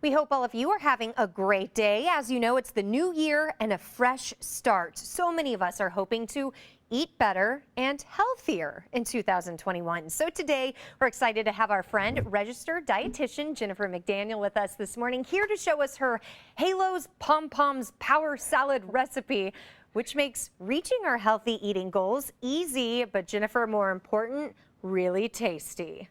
We hope all of you are having a great day. As you know, it's the new year and a fresh start. So many of us are hoping to eat better and healthier in 2021. So today, we're excited to have our friend, registered dietitian Jennifer McDaniel with us this morning, here to show us her Halo's Poms Power Salad recipe, which makes reaching our healthy eating goals easy, but Jennifer, more important, really tasty.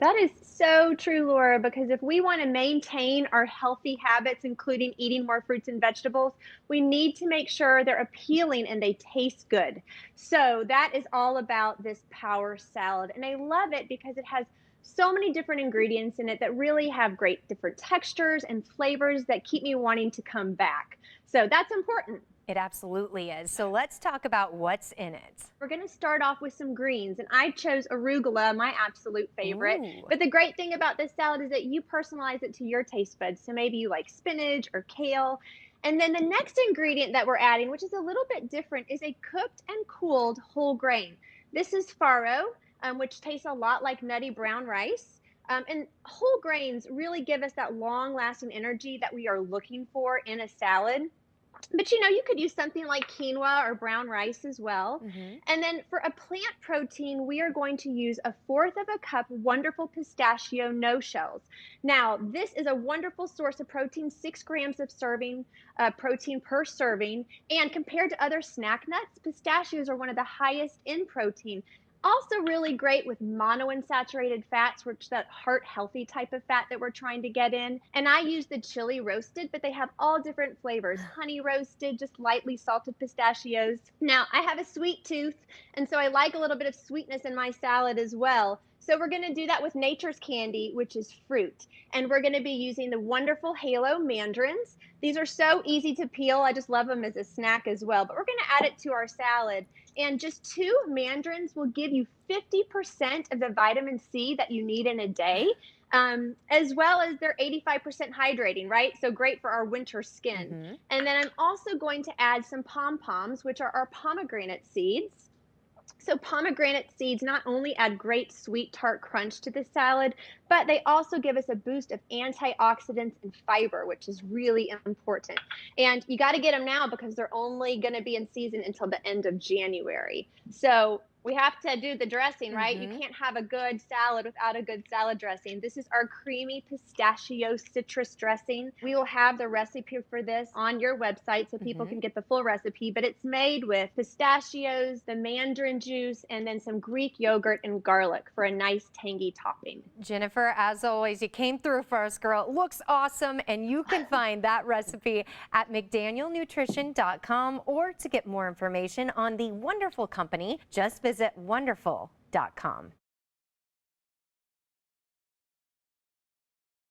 That is so true, Laura, because if we want to maintain our healthy habits, including eating more fruits and vegetables, we need to make sure they're appealing and they taste good. So that is all about this power salad. And I love it because it has so many different ingredients in it that really have great different textures and flavors that keep me wanting to come back. So that's important. It absolutely is. So let's talk about what's in it. We're going to start off with some greens, and I chose arugula, my absolute favorite. Ooh. But the great thing about this salad is that you personalize it to your taste buds. So maybe you like spinach or kale. And then the next ingredient that we're adding, which is a little bit different, is a cooked and cooled whole grain. This is farro, which tastes a lot like nutty brown rice. And whole grains really give us that long-lasting energy that we are looking for in a salad. But you could use something like quinoa or brown rice as well. And then for a plant protein, we are going to use 1/4 of a cup wonderful pistachio no shells. Now, this is a wonderful source of protein, 6 grams of serving protein per serving. And compared to other snack nuts, pistachios are one of the highest in protein. Also really great with monounsaturated fats, which that heart healthy type of fat that we're trying to get in. And I use the chili roasted, but they have all different flavors. Honey roasted, just lightly salted pistachios. Now, I have a sweet tooth, and so I like a little bit of sweetness in my salad as well. So we're going to do that with nature's candy, which is fruit. And we're going to be using the wonderful Halo mandarins. These are so easy to peel. I just love them as a snack as well. But we're going to add it to our salad. And just 2 mandarins will give you 50% of the vitamin C that you need in a day, as well as they're 85% hydrating, right? So great for our winter skin. And then I'm also going to add some pom-poms, which are our pomegranate seeds. So pomegranate seeds not only add great sweet tart crunch to the salad, but they also give us a boost of antioxidants and fiber, which is really important. And you got to get them now because they're only going to be in season until the end of January. So we have to do the dressing, right? You can't have a good salad without a good salad dressing. This is our creamy pistachio citrus dressing. We will have the recipe for this on your website so people can get the full recipe, but it's made with pistachios, the mandarin juice, and then some Greek yogurt and garlic for a nice tangy topping. Jennifer, as always, you came through for us, girl. It looks awesome, and you can find that recipe at McDanielNutrition.com, or to get more information on the wonderful company, just visit wonderful.com.